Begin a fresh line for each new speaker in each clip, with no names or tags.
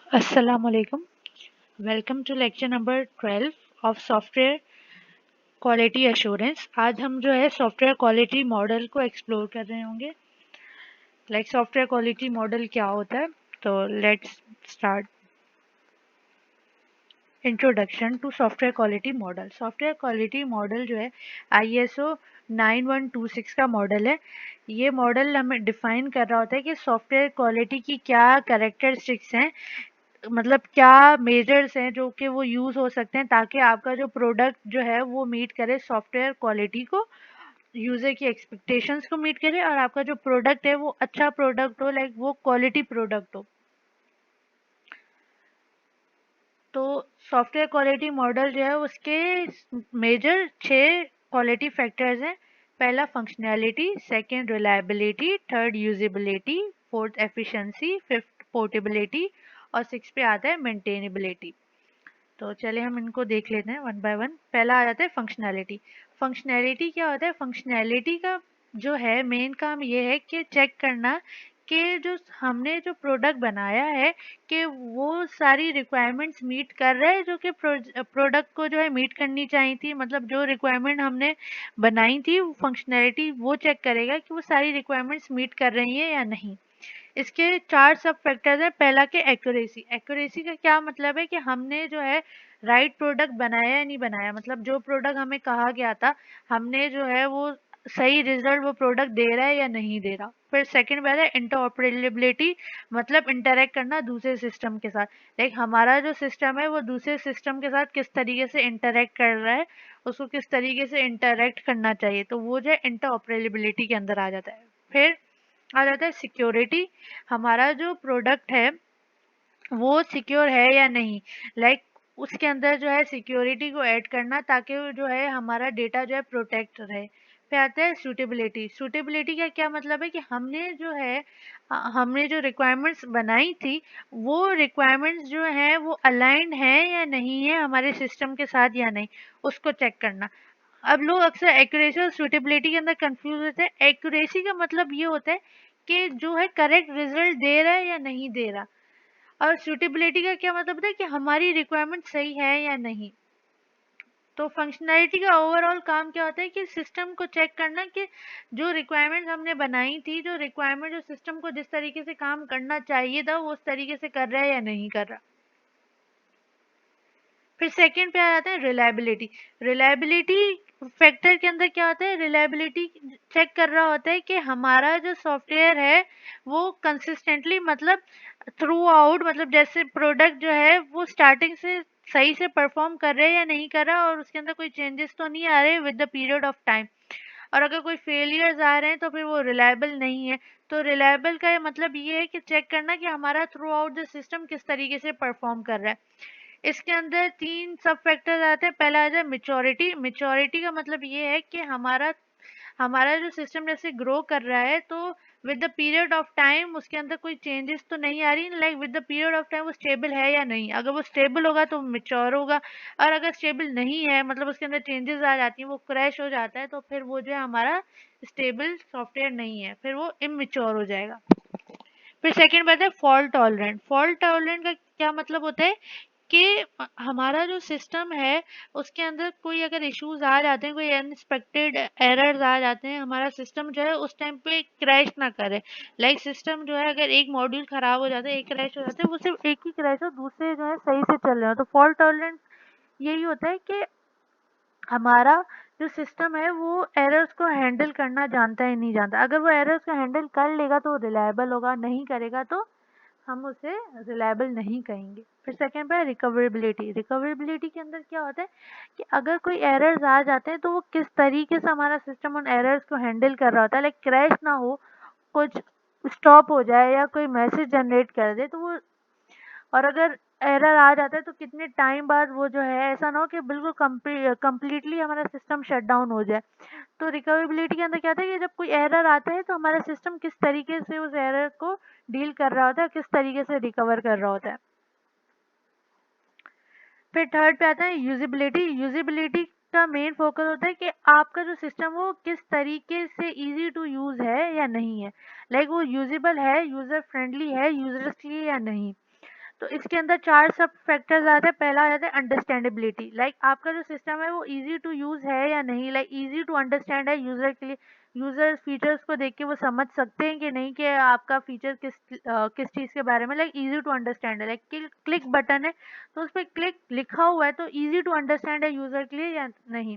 Assalamualaikum. Welcome to lecture number 12 of software quality assurance. आज हम जो है सॉफ्टवेयर क्वालिटी मॉडल को एक्सप्लोर कर रहे होंगे। सॉफ्टवेयर क्वालिटी मॉडल क्या होता है, तो let's start. Introduction to software quality model. Software quality model जो है ISO 9126 का मॉडल है। ये मॉडल हमें डिफाइन कर रहा होता है कि सॉफ्टवेयर क्वालिटी की क्या कैरेक्टरिस्टिक्स हैं, मतलब क्या मेजर्स हैं जो कि वो यूज़ हो सकते हैं ताकि आपका जो प्रोडक्ट जो है वो मीट करे सॉफ्टवेयर क्वालिटी को, यूज़र की एक्सपेक्टेशंस को मीट करे, और आपका जो प्रोडक्ट है वो अच्छा प्रोडक्ट हो, वो क्वालिटी प्रोडक्ट हो। तो सॉफ्टवेयर क्वालिटी मॉडल जो है उसके मेजर 6 क्वालिटी फैक्टर्स हैं। पहला functionality, second reliability, third usability, fourth efficiency, fifth portability और सिक्स पे आता है मेंटेनेबिलिटी। तो चलिए हम इनको देख लेते हैं वन बाय वन। पहला आ जाता है फंक्शनैलिटी। फंक्शनैलिटी क्या होता है? फंक्शनैलिटी का जो है मेन काम ये है कि चेक करना कि जो हमने जो प्रोडक्ट बनाया है कि वो सारी रिक्वायरमेंट्स मीट कर रहा है जो कि प्रोडक्ट को जो है मीट करनी चाहिए थी। मतलब जो रिक्वायरमेंट हमने बनाई थी, फंक्शनैलिटी वो चेक करेगा कि वो सारी रिक्वायरमेंट्स मीट कर रही है या नहीं। इसके 4 सब फैक्टर्स हैं। पहला के एक्यूरेसी। एक्यूरेसी का क्या मतलब है कि हमने जो है राइट प्रोडक्ट बनाया या नहीं बनाया, मतलब जो प्रोडक्ट हमें कहा गया था हमने जो है वो सही रिजल्ट वो प्रोडक्ट दे रहा है या नहीं दे रहा। फिर सेकंड बात है इंटरऑपरेबिलिटी, मतलब इंटरेक्ट करना दूसरे सिस्टम के साथ। हमारा जो सिस्टम है वो दूसरे सिस्टम के साथ किस तरीके से इंटरेक्ट कर रहा है, उसको किस तरीके से इंटरेक्ट करना चाहिए, तो वो जो है इंटरऑपरेबिलिटी के अंदर आ जाता है। फिर आ जाता है सिक्योरिटी। हमारा जो प्रोडक्ट है वो सिक्योर है या नहीं, उसके अंदर जो है सिक्योरिटी को ऐड करना ताकि वो जो है हमारा डेटा जो है प्रोटेक्ट रहे। फिर आता है सूटेबिलिटी। सूटेबिलिटी का क्या मतलब है कि हमने जो है हमने जो रिक्वायरमेंट्स बनाई थी वो रिक्वायरमेंट्स जो है वो अलाइंड है या नहीं है हमारे सिस्टम के साथ या नहीं, उसको चेक करना। अब लोग अक्सर एक्यूरेसी और सूटेबिलिटी के अंदर कंफ्यूज होते हैं। एक्यूरेसी का मतलब ये होता है कि जो है करेक्ट रिजल्ट दे रहा है या नहीं दे रहा, और सूटेबिलिटी का क्या मतलब है कि हमारी रिक्वायरमेंट सही है या नहीं। तो फंक्शनैलिटी का ओवरऑल काम क्या होता है कि सिस्टम को चेक करना कि जो रिक्वायरमेंट्स हमने बनाई थी, जो रिक्वायरमेंट जो सिस्टम को जिस तरीके से काम करना चाहिए था वो उस तरीके से कर रहा है या नहीं कर रहा। फिर सेकंड पे आ जाता है रिलायबिलिटी। रिलायबिलिटी फैक्टर के अंदर क्या होता है? रिलायबिलिटी चेक कर रहा होता है कि हमारा जो सॉफ्टवेयर है वो कंसिस्टेंटली, मतलब थ्रू आउट, मतलब जैसे प्रोडक्ट जो है वो स्टार्टिंग से सही से परफॉर्म कर रहे हैं या नहीं कर रहा, और उसके अंदर कोई चेंजेस तो नहीं आ रहे with the period of time. और अगर कोई फेलियर्स आ रहे हैं तो फिर वो रिलायबल नहीं है। तो रिलायबल का ये मतलब ये है कि चेक करना कि हमारा थ्रू आउट द सिस्टम किस तरीके से परफॉर्म कर रहा है। इसके अंदर 3 सब फैक्टर्स आते हैं। पहला आ जाए मैच्योरिटी। मैच्योरिटी का मतलब ये है कि हमारा हमारा जो सिस्टम जैसे ग्रो कर रहा है तो with the period of time उसके अंदर कोई चेंजेस तो नहीं आ रही, with the period of time वो स्टेबल है या नहीं। अगर वो स्टेबल होगा तो मैच्योर होगा, और अगर स्टेबल नहीं है, मतलब उसके अंदर चेंजेस आ जाती हैं, वो क्रैश हो जाता है, तो फिर वो जो है हमारा स्टेबल सॉफ्टवेयर नहीं है, फिर वो इमेच्योर हो जाएगा। फिर सेकंड बात है फॉल्ट टॉलरेंट। फॉल्ट टॉलरेंट का क्या मतलब होता है कि हमारा जो सिस्टम है उसके अंदर कोई अगर इश्यूज आ जाते हैं, कोई अनएक्सपेक्टेड एरर्स आ जाते हैं, हमारा सिस्टम जो है उस टाइम पे क्रैश ना करे। सिस्टम जो है अगर एक मॉड्यूल खराब हो जाता है, एक क्रैश हो जाता है, वो सिर्फ एक ही क्रैश हो, दूसरे जो है सही से चल रहे हो। तो फॉल्ट टॉलरेंस यही होता है कि हमारा जो सिस्टम है वो एरर्स को हैंडल करना जानता है नहीं जानता। अगर वो एरर्स को हैंडल कर लेगा तो रिलायबल होगा, नहीं करेगा तो हम उसे रिलायबल नहीं कहेंगे। फिर सेकंड पे रिकवरेबिलिटी। रिकवरेबिलिटी के अंदर क्या होता है कि अगर कोई एरर्स आ जाते हैं तो वो किस तरीके से हमारा सिस्टम उन एरर्स को हैंडल कर रहा होता है। क्रैश ना हो, कुछ स्टॉप हो जाए या कोई मैसेज जनरेट कर दे तो वो, और अगर एरर आ जाता है तो कितने टाइम बाद वो जो है, ऐसा ना हो कि बिल्कुल कंप्लीटली हमारा सिस्टम शट डाउन हो जाए। तो रिकवरेबिलिटी के अंदर क्या होता है कि जब कोई एरर आता है तो हमारा सिस्टम किस तरीके से उस एरर को डील कर रहा होता है, किस तरीके से रिकवर कर रहा होता है। फिर थर्ड पे आता है यूजिबिलिटी। यूजिबिलिटी का मेन फोकस होता है कि आपका जो सिस्टम वो किस तरीके से इजी टू यूज है या नहीं है। वो यूजेबल है, यूजर फ्रेंडली है यूजर्स के लिए या नहीं। तो इसके अंदर 4 सब फैक्टर्स आते हैं। पहला आ जाता है अंडरस्टैंडेबिलिटी, लाइक आपका जो सिस्टम है वो इजी टू यूज है या नहीं, लाइक इजी टू अंडरस्टैंड है यूजर के लिए, यूजर फीचर्स को देख के वो समझ सकते हैं कि नहीं कि आपका फीचर किस चीज़ के बारे में, लाइक इजी टू अंडरस्टैंड है, लाइक क्लिक बटन है तो उस पर क्लिक लिखा हुआ है तो इजी टू अंडरस्टैंड है यूजर के लिए या नहीं।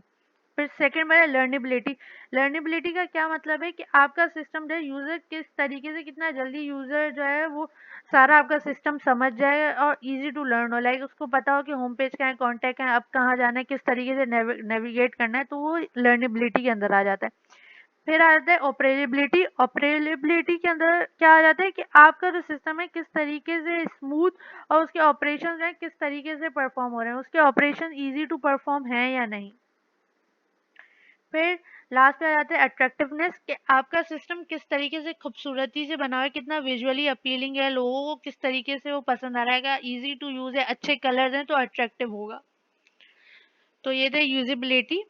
फिर सेकंड में है लर्नेबिलिटी। लर्नेबिलिटी का क्या मतलब है कि आपका सिस्टम जो है यूजर किस तरीके से, कितना जल्दी यूजर जो है वो सारा आपका सिस्टम समझ जाए और इजी टू लर्न हो, लाइक उसको पता हो कि होम पेज क्या है, कॉन्टैक्ट है, अब कहाँ जाना है, किस तरीके से नेविगेट करना है, तो वो लर्नेबिलिटी के अंदर आ जाता है। फिर आ जाता है ऑपरेबिलिटी। ऑपरेबिलिटी के अंदर क्या आ जाता है कि आपका जो सिस्टम है किस तरीके से स्मूथ और उसके ऑपरेशन हैं किस तरीके से परफॉर्म हो रहे हैं, उसके ऑपरेशन इजी टू परफॉर्म है या नहीं। फिर लास्ट पे आ जाता है अट्रैक्टिवनेस, कि आपका सिस्टम किस तरीके से खूबसूरती से बना हुआ है, कितना विजुअली अपीलिंग है, लोगों को किस तरीके से वो पसंद आ रहा है, इजी टू यूज है, अच्छे कलर्स हैं तो अट्रैक्टिव होगा। तो ये थे यूजिबिलिटी।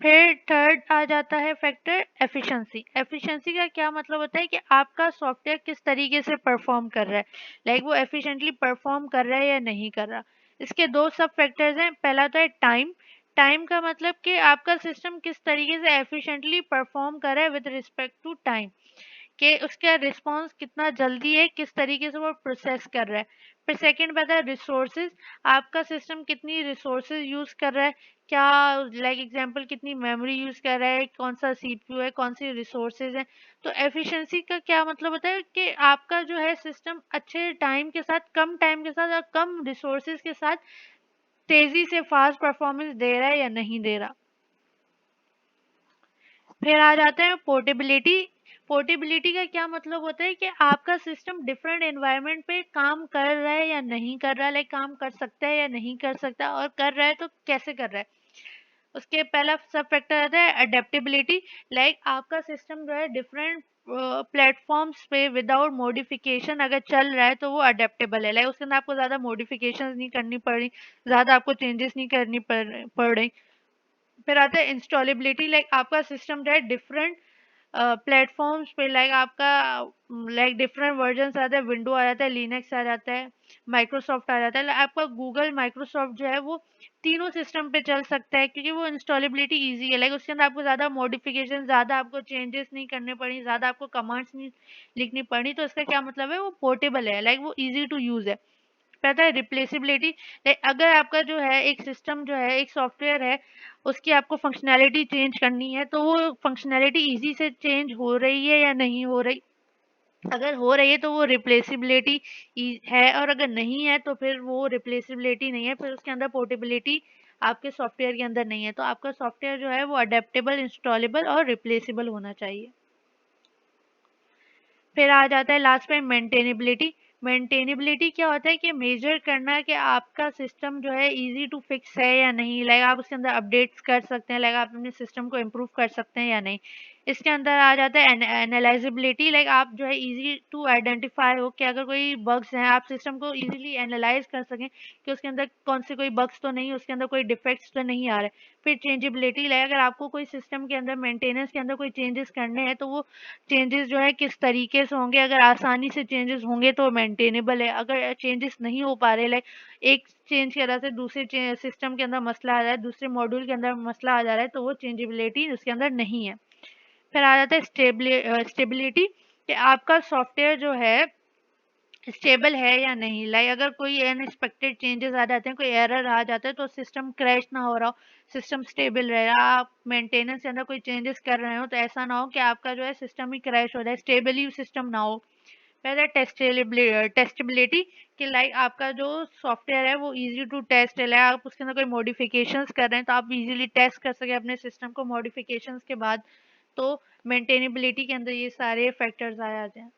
फिर थर्ड आ जाता है फैक्टर एफिशिएंसी। एफिशिएंसी का क्या मतलब होता है कि आपका सॉफ्टवेयर किस तरीके से परफॉर्म कर रहा है, लाइक वो एफिशिएंटली परफॉर्म कर रहा है या नहीं कर रहा। इसके दो सब फैक्टर्स हैं। पहला तो है टाइम। टाइम का मतलब कि आपका सिस्टम किस तरीके से एफिशिएंटली परफॉर्म कर रहा है विद रिस्पेक्ट टू टाइम, कि उसका रिस्पांस कितना जल्दी है, किस तरीके से वो प्रोसेस कर रहा है। फिर सेकंड बात है रिसोर्सेज। आपका सिस्टम कितनी रिसोर्सेज यूज कर रहा है, क्या लाइक एग्जांपल कितनी मेमोरी यूज कर रहा है, कौन सा सीपीयू है, कौन सी रिसोर्सेज है। तो एफिशिएंसी का क्या मतलब होता है कि आपका जो है सिस्टम अच्छे टाइम के साथ, कम टाइम के साथ और कम रिसोर्सेज के साथ तेजी से फास्ट परफॉर्मेंस दे रहा है या नहीं दे रहा। फिर आ जाते हैं पोर्टेबिलिटी। पोर्टेबिलिटी का क्या मतलब होता है कि आपका सिस्टम डिफरेंट एनवायरनमेंट पे काम कर रहा है या नहीं कर रहा है, लाइक काम कर सकता है या नहीं कर सकता, और कर रहा है तो कैसे कर रहा है। उसके पहला सब फैक्टर आता है अडेप्टेबिलिटी, लाइक आपका सिस्टम जो है डिफरेंट प्लेटफॉर्म्स पे विदाउट मॉडिफिकेशन अगर चल रहा है तो वो अडेप्टेबल है, लाइक उसके अंदर आपको ज़्यादा मॉडिफिकेशन नहीं करनी पड़ रही, ज़्यादा आपको चेंजेस नहीं करनी पड़ रही। फिर आता है इंस्टॉलेबिलिटी, लाइक आपका सिस्टम जो है डिफरेंट प्लेटफॉर्म्स पे, लाइक आपका लाइक डिफरेंट वर्जन आते हैं, विंडो आ जाता है, लिनक्स आ जाता है, माइक्रोसॉफ्ट आ जाता है, आपका गूगल माइक्रोसॉफ्ट जो है वो तीनों सिस्टम पे चल सकता है क्योंकि वो इंस्टॉलेबिलिटी इजी है, लाइक उसके अंदर आपको ज़्यादा मॉडिफिकेशन, ज़्यादा आपको चेंजेस नहीं करने पड़ी, ज़्यादा आपको कमांड्स नहीं लिखनी पड़ी। तो इसका क्या मतलब है, वो पोर्टेबल है, लाइक वो ईजी टू यूज़ है। पता है रिप्लेसिबिलिटी, अगर आपका जो है एक सिस्टम जो है एक सॉफ्टवेयर है उसकी आपको फंक्शनैलिटी चेंज करनी है तो वो फंक्शनैलिटी इजी से चेंज हो रही है या नहीं हो रही। अगर हो रही है तो वो रिप्लेसिबिलिटी है, और अगर नहीं है तो फिर वो रिप्लेसिबिलिटी नहीं है, फिर उसके अंदर पोर्टेबिलिटी आपके सॉफ्टवेयर के अंदर नहीं है। तो आपका सॉफ्टवेयर जो है वो अडेप्टेबल, इंस्टॉलेबल और रिप्लेसेबल होना चाहिए। फिर आ जाता है लास्ट में मेंटेनेबिलिटी। मेंटेनेबिलिटी क्या होता है कि मेजर करना कि आपका सिस्टम जो है इजी टू फिक्स है या नहीं, लाइक आप उसके अंदर अपडेट्स कर सकते हैं, लाइक आप अपने सिस्टम को इम्प्रूव कर सकते हैं या नहीं। इसके अंदर आ जाता है एनालाइजेबिलिटी, लाइक आप जो है इजी टू आइडेंटिफाई हो कि अगर कोई बग्स हैं आप सिस्टम को इजीली एनालाइज कर सकें कि उसके अंदर कौन से कोई बग्स तो नहीं, उसके अंदर कोई डिफेक्ट्स तो नहीं आ रहे। फिर चेंजेबिलिटी, लाइक अगर आपको कोई सिस्टम के अंदर मेंटेनेंस के अंदर कोई चेंजेस करने हैं तो वो चेंजेस जो है किस तरीके से होंगे, अगर आसानी से चेंजेस होंगे तो मेंटेनेबल है, अगर चेंजेस नहीं हो पा रहे, लाइक एक चेंज की वजह से दूसरे सिस्टम के अंदर मसला आ रहा है, दूसरे मॉड्यूल के अंदर मसला आ जा रहा है, तो वो चेंजेबिलिटी उसके अंदर नहीं है। फिर आ जाता है स्टेबिलिटी, कि आपका सॉफ्टवेयर जो है स्टेबल है या नहीं, लाइक अगर कोई अनएक्सपेक्टेड चेंजेस आ जाते हैं, कोई एरर आ जाता है तो सिस्टम क्रैश ना हो रहा हो, सिस्टम स्टेबल रहे। आप मेंटेनेंस के अंदर कोई चेंजेस कर रहे हो तो ऐसा ना हो कि आपका जो है सिस्टम ही क्रैश हो जाए, स्टेबली सिस्टम ना हो। पहले टेस्टेबिलिटी, कि लाइक आपका जो सॉफ्टवेयर है वो इजी टू टेस्ट है, लाइक आप उसके अंदर कोई मॉडिफिकेशंस कर रहे हैं तो आप इजीली टेस्ट कर सके अपने सिस्टम को मॉडिफिकेशंस के बाद। तो मेंटेनेबिलिटी के अंदर ये सारे फैक्टर्स आ जाते हैं।